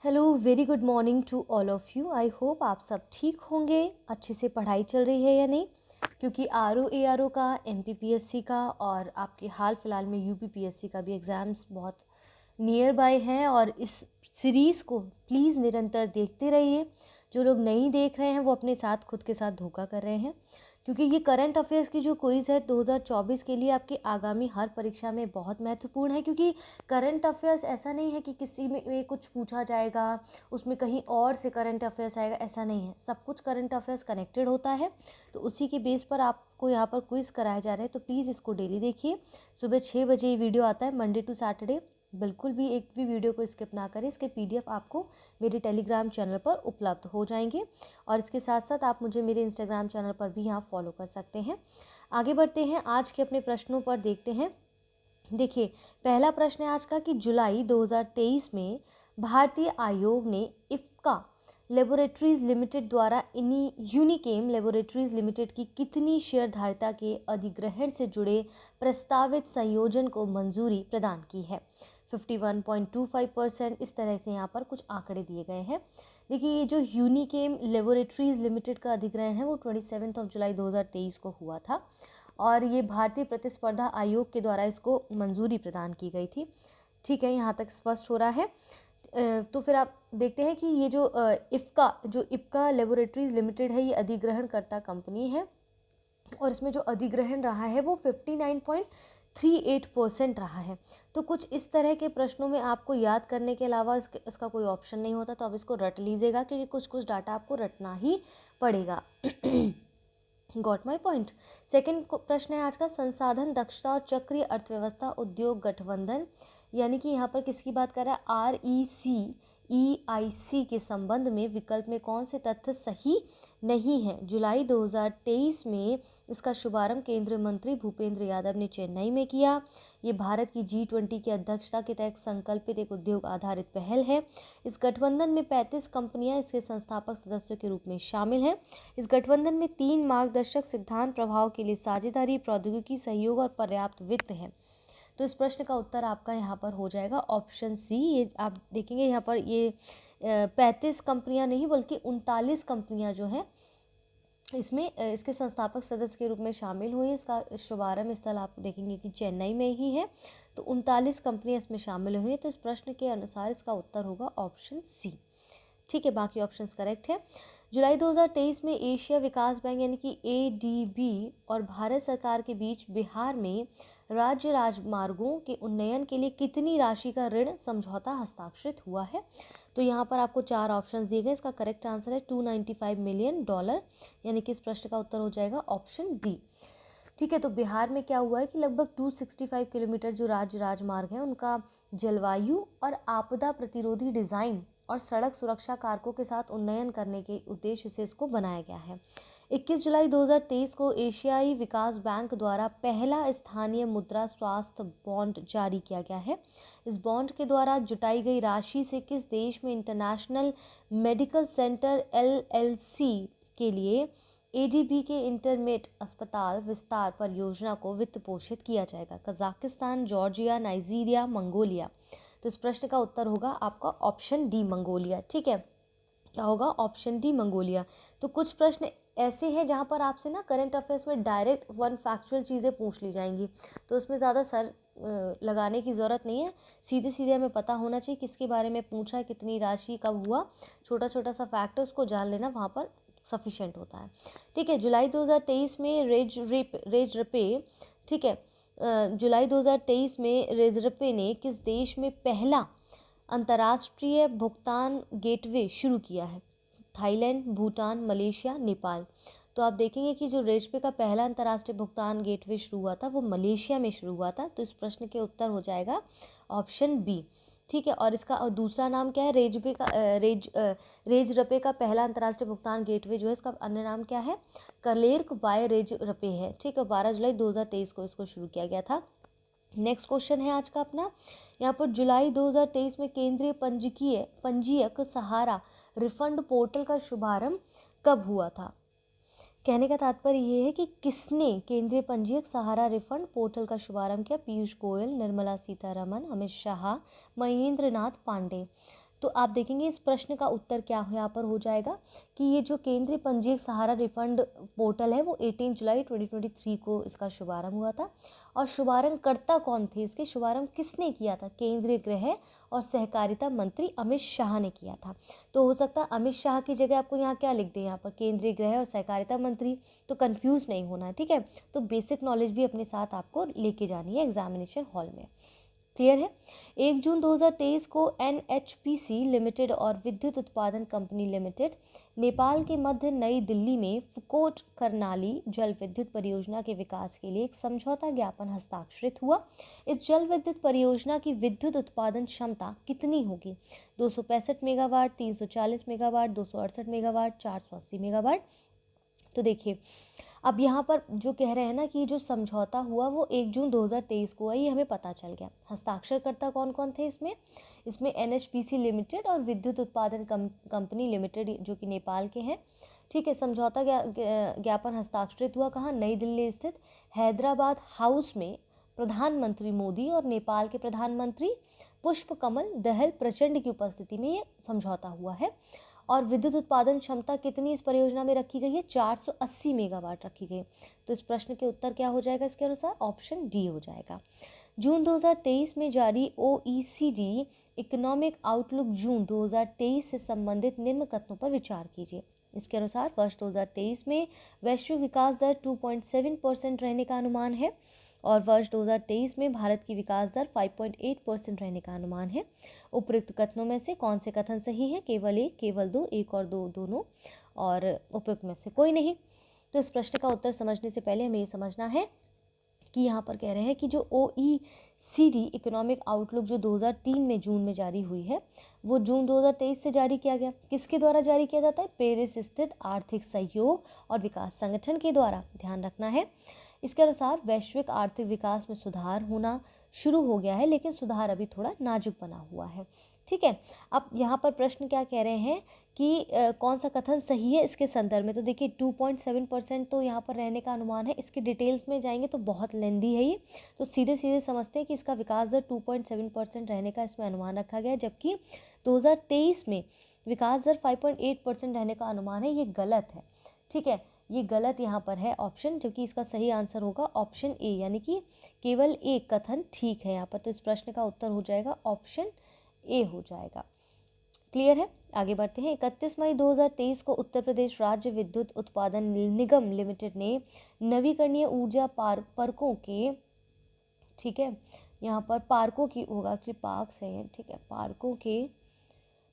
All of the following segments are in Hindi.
Hello, very good morning to all of you. I hope आप सब ठीक होंगे, अच्छे से पढ़ाई चल रही है या नहीं, क्योंकि ARO का, MPPSC का और आपके हाल फिलहाल में UPPSC का भी एग्ज़ाम्स बहुत नियर बाय हैं। और इस सीरीज़ को प्लीज़ निरंतर देखते रहिए। जो लोग नहीं देख रहे हैं वो अपने साथ खुद के साथ धोखा कर रहे हैं, क्योंकि ये करंट अफेयर्स की जो क्विज़ है 2024 के लिए आपकी आगामी हर परीक्षा में बहुत महत्वपूर्ण है। क्योंकि करंट अफेयर्स ऐसा नहीं है कि किसी में कुछ पूछा जाएगा, उसमें कहीं और से करंट अफेयर्स आएगा, ऐसा नहीं है। सब कुछ करंट अफेयर्स कनेक्टेड होता है, तो उसी के बेस पर आपको यहाँ पर क्विज़ कराए जा रहे हैं। तो प्लीज़ इसको डेली देखिए। सुबह 6 बजे ये वीडियो आता है, मंडे टू सैटरडे। बिल्कुल भी एक भी वीडियो को स्किप ना करें। इसके PDF आपको मेरे टेलीग्राम चैनल पर उपलब्ध हो जाएंगे, और इसके साथ साथ आप मुझे मेरे इंस्टाग्राम चैनल पर भी यहाँ फॉलो कर सकते हैं। आगे बढ़ते हैं, आज के अपने प्रश्नों पर देखते हैं। देखिए, पहला प्रश्न है आज का कि जुलाई 2023 में भारतीय आयोग ने इफ्का लेबोरेटरीज लिमिटेड द्वारा यूनिकेम लेबोरेटरीज लिमिटेड की कितनी शेयरधारिता के अधिग्रहण से जुड़े प्रस्तावित संयोजन को मंजूरी प्रदान की है। 51.25%। इस तरह से यहाँ पर कुछ आंकड़े दिए गए हैं। देखिए, ये जो यूनिकेम लेबोरेटरीज लिमिटेड का अधिग्रहण है वो 27 जुलाई 2023 को हुआ था, और ये भारतीय प्रतिस्पर्धा आयोग के द्वारा इसको मंजूरी प्रदान की गई थी। ठीक है, यहाँ तक स्पष्ट हो रहा है। तो फिर आप देखते हैं कि ये जो इफ्का लेबोरेटरीज लिमिटेड है, ये अधिग्रहणकर्ता कंपनी है, और इसमें जो अधिग्रहण रहा है वो 59.38% रहा है। तो कुछ इस तरह के प्रश्नों में आपको याद करने के अलावा इसका कोई ऑप्शन नहीं होता, तो आप इसको रट लीजिएगा, क्योंकि कुछ कुछ डाटा आपको रटना ही पड़ेगा। Got my point. सेकेंड प्रश्न है आज का, संसाधन दक्षता और चक्रीय अर्थव्यवस्था उद्योग गठबंधन, यानी कि यहाँ पर किसकी बात कर रहा है, RECEIC के संबंध में विकल्प में कौन से तथ्य सही नहीं है। जुलाई 2023 में इसका शुभारंभ केंद्रीय मंत्री भूपेंद्र यादव ने चेन्नई में किया। ये भारत की G20 की अध्यक्षता के तहत संकल्पित एक उद्योग आधारित पहल है। इस गठबंधन में 35 कंपनियां इसके संस्थापक सदस्यों के रूप में शामिल हैं। इस गठबंधन में 3 मार्गदर्शक सिद्धांत प्रभाव के लिए साझेदारी, प्रौद्योगिकी सहयोग और पर्याप्त वित्त है। तो इस प्रश्न का उत्तर आपका यहाँ पर हो जाएगा ऑप्शन सी। ये आप देखेंगे यहाँ पर ये 35 कंपनियां नहीं बल्कि 39 कंपनियां जो हैं इसमें इसके संस्थापक सदस्य के रूप में शामिल हुई। इसका शुभारंभ स्थल आप देखेंगे कि चेन्नई में ही है। तो 39 कंपनियां इसमें शामिल हुई हैं। तो इस प्रश्न के अनुसार इसका उत्तर होगा ऑप्शन सी। ठीक है, बाकी ऑप्शंस करेक्ट है। जुलाई 2023 में एशिया विकास बैंक यानी कि ADB और भारत सरकार के बीच बिहार में राज्य राजमार्गों के उन्नयन के लिए कितनी राशि का ऋण समझौता हस्ताक्षरित हुआ है। तो यहाँ पर आपको 4 ऑप्शन दिए गए। इसका करेक्ट आंसर है $295 मिलियन, यानी कि इस प्रश्न का उत्तर हो जाएगा ऑप्शन डी। ठीक है, तो बिहार में क्या हुआ है कि लगभग 265 किलोमीटर जो राज्य राजमार्ग है उनका जलवायु और आपदा प्रतिरोधी डिज़ाइन और सड़क सुरक्षा कारकों के साथ उन्नयन करने के उद्देश्य से इसको बनाया गया है। 21 जुलाई 2023 को एशियाई विकास बैंक द्वारा पहला स्थानीय मुद्रा स्वास्थ्य बॉन्ड जारी किया गया है। इस बॉन्ड के द्वारा जुटाई गई राशि से किस देश में इंटरनेशनल मेडिकल सेंटर LLC के लिए ADB के इंटरमेट अस्पताल विस्तार परियोजना को वित्त पोषित किया जाएगा। Kazakhstan, Georgia, Nigeria, Mongolia. तो इस प्रश्न का उत्तर होगा आपका ऑप्शन डी, मंगोलिया। ठीक है, क्या होगा, ऑप्शन डी, मंगोलिया। तो कुछ प्रश्न ऐसे हैं जहाँ पर आपसे ना करंट अफेयर्स में डायरेक्ट वन फैक्चुअल चीज़ें पूछ ली जाएंगी, तो उसमें ज़्यादा सर लगाने की ज़रूरत नहीं है। सीधे सीधे हमें पता होना चाहिए किसके बारे में पूछा है, कितनी राशि, कब हुआ, छोटा छोटा सा फैक्ट है उसको जान लेना वहाँ पर सफिशेंट होता है। ठीक है, जुलाई 2023 में रेजरपे, ठीक है, जुलाई 2023 में रेजरपे ने किस देश में पहला अंतर्राष्ट्रीय भुगतान गेटवे शुरू किया है। Thailand, Bhutan, Malaysia, Nepal. तो आप देखेंगे कि जो रेजरपे का पहला अंतर्राष्ट्रीय भुगतान गेटवे शुरू हुआ था वो मलेशिया में शुरू हुआ था। तो इस प्रश्न के उत्तर हो जाएगा ऑप्शन बी। ठीक है, और इसका दूसरा नाम क्या है, रेजरपे का पहला अंतर्राष्ट्रीय भुगतान गेटवे जो है इसका अन्य नाम क्या है, क्लेर्क वाई रेजरपे है। ठीक है, 12 जुलाई 2023 को इसको शुरू किया गया था। नेक्स्ट क्वेश्चन है आज का अपना, यहाँ पर जुलाई 2023 में केंद्रीय पंजीयक सहारा रिफंड पोर्टल का शुभारंभ कब हुआ था। कहने का तात्पर्य ये है कि किसने केंद्रीय पंजीयक सहारा रिफंड पोर्टल का शुभारंभ किया। पीयूष गोयल, निर्मला सीतारमण, अमित शाह, महेंद्र नाथ पांडे। तो आप देखेंगे इस प्रश्न का उत्तर क्या यहाँ पर हो जाएगा कि ये जो केंद्रीय पंजीयक सहारा रिफंड पोर्टल है वो 18 जुलाई 2023 को इसका शुभारंभ हुआ था। और शुभारंभकर्ता कौन थे, इसके शुभारंभ किसने किया था? केंद्रीय गृह और सहकारिता मंत्री अमित शाह ने किया था। तो हो सकता है अमित शाह की जगह आपको यहाँ क्या लिख दें, यहाँ पर केंद्रीय गृह और सहकारिता मंत्री, तो कंफ्यूज नहीं होना है, ठीक है। तो बेसिक नॉलेज भी अपने साथ आपको लेके जानी है एग्जामिनेशन हॉल में। क्लियर है। 1 जून 2023 को NHPC लिमिटेड और विद्युत उत्पादन कंपनी लिमिटेड नेपाल के मध्य नई दिल्ली में फुकोट करनाली जल विद्युत परियोजना के विकास के लिए एक समझौता ज्ञापन हस्ताक्षरित हुआ। इस जल विद्युत परियोजना की विद्युत उत्पादन क्षमता कितनी होगी? 265 मेगावाट, 340 मेगावाट, 268 मेगावाट, 480 मेगावाट। तो देखिए अब यहाँ पर जो कह रहे हैं ना कि जो समझौता हुआ वो 1 जून 2023 को है, ये हमें पता चल गया। हस्ताक्षरकर्ता कौन कौन थे इसमें NHPC लिमिटेड और विद्युत उत्पादन कंपनी लिमिटेड जो कि नेपाल के हैं, ठीक है। समझौता ज्ञापन हस्ताक्षरित हुआ कहाँ? नई दिल्ली स्थित हैदराबाद हाउस में प्रधानमंत्री मोदी और नेपाल के प्रधानमंत्री पुष्प कमल दहल प्रचंड की उपस्थिति में ये समझौता हुआ है। और विद्युत उत्पादन क्षमता कितनी इस परियोजना में रखी गई है? 480 मेगावाट रखी गई। तो इस प्रश्न के उत्तर क्या हो जाएगा इसके अनुसार? ऑप्शन डी हो जाएगा। जून 2023 में जारी OECD इकोनॉमिक आउटलुक जून 2023 से संबंधित निम्न कथनों पर विचार कीजिए। इसके अनुसार वर्ष 2023 में वैश्विक विकास दर 2.7% रहने का अनुमान है और वर्ष 2023 में भारत की विकास दर 5.8% रहने का अनुमान है। उपयुक्त कथनों में से कौन से कथन सही है? केवल एक, केवल दो, एक और दो, दोनों, और उपयुक्त में से कोई नहीं। तो इस प्रश्न का उत्तर समझने से पहले हमें ये समझना है कि यहाँ पर कह रहे हैं कि जो OECD इकोनॉमिक आउटलुक जो 2003 में जून में जारी हुई है वो जून 2023 से जारी किया गया। किसके द्वारा जारी किया जाता है? पेरिस स्थित आर्थिक सहयोग और विकास संगठन के द्वारा, ध्यान रखना है। इसके अनुसार वैश्विक आर्थिक विकास में सुधार होना शुरू हो गया है, लेकिन सुधार अभी थोड़ा नाजुक बना हुआ है, ठीक है। अब यहाँ पर प्रश्न क्या कह रहे हैं कि कौन सा कथन सही है इसके संदर्भ में। तो देखिए 2.7% तो यहाँ पर रहने का अनुमान है। इसके डिटेल्स में जाएंगे तो बहुत लेंदी है ये, तो सीधे सीधे समझते हैं कि इसका विकास दर 2.7% रहने का इसमें अनुमान रखा गया है, जबकि 2023 में विकास दर 5.8% रहने का अनुमान है। ये गलत है, ठीक है, ये गलत यहाँ पर है ऑप्शन, जबकि इसका सही आंसर होगा ऑप्शन ए, यानी कि केवल एक कथन ठीक है यहाँ पर। तो इस प्रश्न का उत्तर हो जाएगा ऑप्शन ए हो जाएगा। क्लियर है। आगे बढ़ते हैं। 31 मई 2023 को उत्तर प्रदेश राज्य विद्युत उत्पादन निगम लिमिटेड ने नवीकरणीय ऊर्जा पार्कों के, ठीक है, यहाँ पर पार्कों की होगा, एक्चुअली पार्क्स हैं, ठीक है,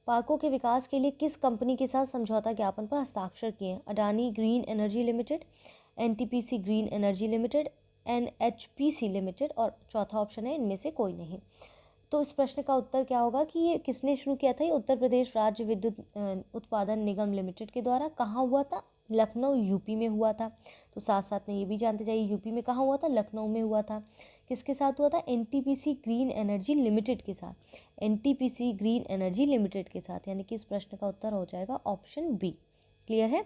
पार्कों के विकास के लिए किस कंपनी के साथ समझौता ज्ञापन पर हस्ताक्षर किए? Adani green energy limited, NTPC green energy limited, NHPC limited, और चौथा ऑप्शन है इनमें से कोई नहीं। तो इस प्रश्न का उत्तर क्या होगा कि ये किसने शुरू किया था? ये उत्तर प्रदेश राज्य विद्युत उत्पादन निगम लिमिटेड के द्वारा। कहाँ हुआ था? लखनऊ, यूपी में हुआ था। तो साथ साथ में ये भी जानते जाइए यूपी में कहाँ हुआ था? लखनऊ में हुआ था। किसके साथ हुआ था? NTPC ग्रीन एनर्जी लिमिटेड के साथ, NTPC ग्रीन एनर्जी लिमिटेड के साथ, यानी कि इस प्रश्न का उत्तर हो जाएगा ऑप्शन बी। क्लियर है।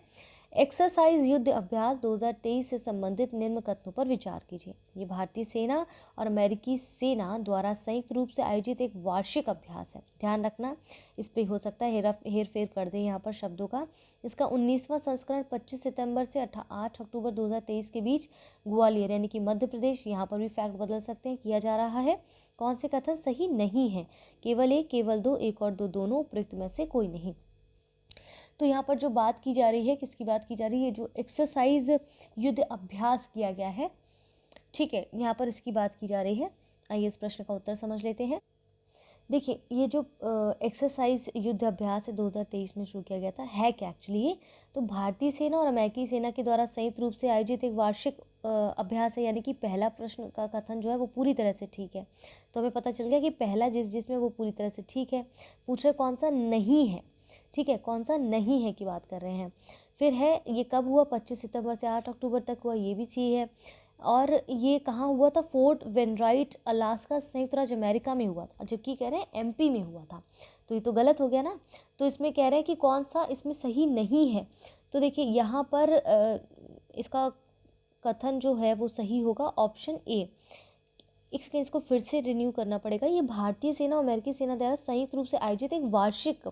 एक्सरसाइज युद्ध अभ्यास 2023 से संबंधित निम्न कथनों पर विचार कीजिए। ये भारतीय सेना और अमेरिकी सेना द्वारा संयुक्त रूप से आयोजित एक वार्षिक अभ्यास है। ध्यान रखना, इस पे हो सकता है हेर फेर कर दें यहाँ पर शब्दों का। इसका 19वां संस्करण 25 सितंबर से 8 अक्टूबर 2023 के बीच ग्वालियर यानी कि मध्य प्रदेश, यहाँ पर भी फैक्ट बदल सकते हैं, किया जा रहा है। कौन से कथन सही नहीं है? केवल एक, केवल दो, एक और दो, दोनों, उपयुक्त में से कोई नहीं। तो यहाँ पर जो बात की जा रही है, किसकी बात की जा रही है? जो एक्सरसाइज युद्ध अभ्यास किया गया है, ठीक है, यहाँ पर इसकी बात की जा रही है। आइए इस प्रश्न का उत्तर समझ लेते हैं। देखिए ये जो एक्सरसाइज युद्ध अभ्यास है 2023 में शुरू किया गया था, है क्या एक्चुअली ये? तो भारतीय सेना और अमेरिकी सेना के द्वारा संयुक्त रूप से आयोजित एक वार्षिक अभ्यास है, यानी कि पहला प्रश्न का कथन जो है वो पूरी तरह से ठीक है। तो हमें पता चल गया कि पहला जिसमें वो पूरी तरह से ठीक है। पूछ रहे कौन सा नहीं है, ठीक है, कौन सा नहीं है की बात कर रहे हैं। फिर है ये कब हुआ? 25 सितंबर से 8 अक्टूबर तक हुआ, ये भी सही है। और ये कहाँ हुआ था? फोर्ट वेनराइट अलास्का, संयुक्त राज्य अमेरिका में हुआ था, जबकि कह रहे हैं MP में हुआ था। तो ये तो गलत हो गया ना। तो इसमें कह रहे हैं कि कौन सा इसमें सही नहीं है। तो देखिए यहाँ पर इसका कथन जो है वो सही होगा ऑप्शन ए, इसको फिर से रिन्यू करना पड़ेगा। ये भारतीय सेना और अमेरिकी सेना द्वारा संयुक्त रूप से आयोजित एक वार्षिक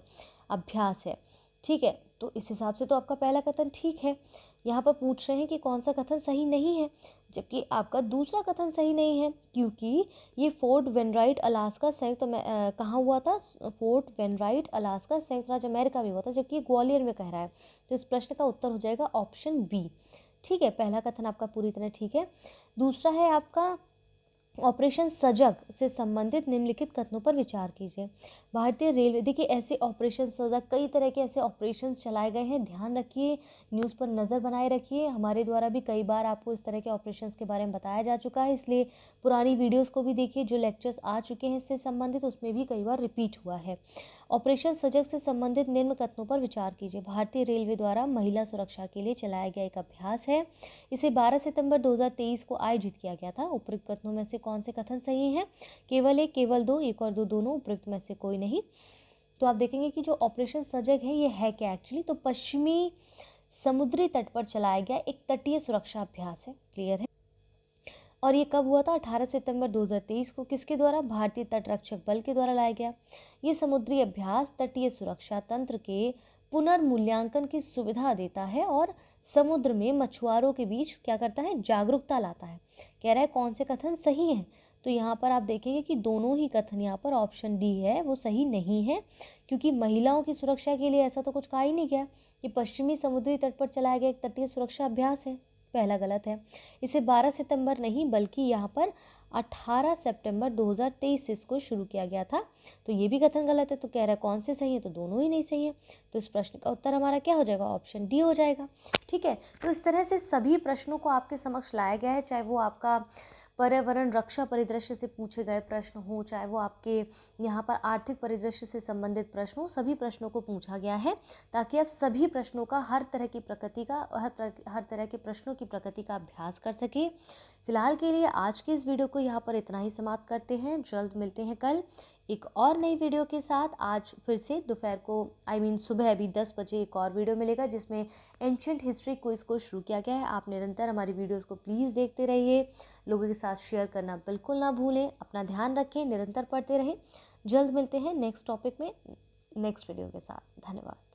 अभ्यास है। ठीक है, तो इस हिसाब से तो आपका पहला कथन ठीक है। यहाँ पर पूछ रहे हैं कि कौन सा कथन सही नहीं है, जबकि आपका दूसरा कथन सही नहीं है, क्योंकि ये फोर्ट वेनराइट अलास्का कहाँ हुआ था? फोर्ट वेनराइट अलास्का संयुक्त राज्य अमेरिका में हुआ था, जबकि ग्वालियर में कह रहा है। तो इस प्रश्न का उत्तर हो जाएगा ऑप्शन बी। ठीक है, पहला कथन आपका पूरी तरह ठीक है। दूसरा है आपका ऑपरेशन सजग से संबंधित निम्नलिखित कथनों पर विचार कीजिए। भारतीय रेलवे, देखिए ऐसे ऑपरेशन सजग, कई तरह के ऐसे ऑपरेशन चलाए गए हैं, ध्यान रखिए, न्यूज़ पर नज़र बनाए रखिए। हमारे द्वारा भी कई बार आपको इस तरह के ऑपरेशंस के बारे में बताया जा चुका है, इसलिए पुरानी वीडियोस को भी देखिए, जो लेक्चर्स आ चुके हैं इससे संबंधित, उसमें भी कई बार रिपीट हुआ है। ऑपरेशन सजग से संबंधित निम्न कथनों पर विचार कीजिए। भारतीय रेलवे द्वारा महिला सुरक्षा के लिए चलाया गया एक अभ्यास है। इसे 12 सितंबर 2023 को आयोजित किया गया था। उपरोक्त कथनों में से कौन से कथन सही हैं? केवल एक, केवल दो, एक और दो दोनों, उपरोक्त में से कोई नहीं। तो आप देखेंगे कि जो ऑपरेशन सजग है ये है क्या एक्चुअली? तो पश्चिमी समुद्री तट पर चलाया गया एक तटीय सुरक्षा अभ्यास है। क्लियर है? और ये कब हुआ था? 18 सितंबर 2023 को। किसके द्वारा? भारतीय तटरक्षक बल के द्वारा लाया गया। ये समुद्री अभ्यास तटीय सुरक्षा तंत्र के पुनर्मूल्यांकन की सुविधा देता है और समुद्र में मछुआरों के बीच क्या करता है? जागरूकता लाता है। कह रहा है कौन से कथन सही हैं? तो यहाँ पर आप देखेंगे कि दोनों ही कथन, यहाँ पर ऑप्शन डी है वो सही नहीं है, क्योंकि महिलाओं की सुरक्षा के लिए ऐसा तो कुछ कहा ही नहीं गया। ये पश्चिमी समुद्री तट पर चलाया गया एक तटीय सुरक्षा अभ्यास है, पहला गलत है। इसे 12 सितंबर नहीं बल्कि यहाँ पर 18 सितंबर 2023 से इसको शुरू किया गया था, तो ये भी कथन गलत है। तो कह रहा है कौन से सही है? तो दोनों ही नहीं सही है। तो इस प्रश्न का उत्तर हमारा क्या हो जाएगा? ऑप्शन डी हो जाएगा। ठीक है, तो इस तरह से सभी प्रश्नों को आपके समक्ष लाया गया है, चाहे वो आपका पर्यावरण रक्षा परिदृश्य से पूछे गए प्रश्न हो, चाहे वो आपके यहाँ पर आर्थिक परिदृश्य से संबंधित प्रश्न हो, सभी प्रश्नों को पूछा गया है ताकि आप सभी प्रश्नों का, हर तरह की प्रकृति का, हर तरह के प्रश्नों की प्रकृति का अभ्यास कर सके। फिलहाल के लिए आज के इस वीडियो को यहाँ पर इतना ही समाप्त करते हैं। जल्द मिलते हैं कल एक और नई वीडियो के साथ। आज फिर से दोपहर को सुबह अभी 10 बजे एक और वीडियो मिलेगा जिसमें एंशिएंट हिस्ट्री क्विज को शुरू किया गया है। आप निरंतर हमारी वीडियोस को प्लीज़ देखते रहिए, लोगों के साथ शेयर करना बिल्कुल ना भूलें। अपना ध्यान रखें, निरंतर पढ़ते रहें। जल्द मिलते हैं नेक्स्ट टॉपिक में, नेक्स्ट वीडियो के साथ। धन्यवाद।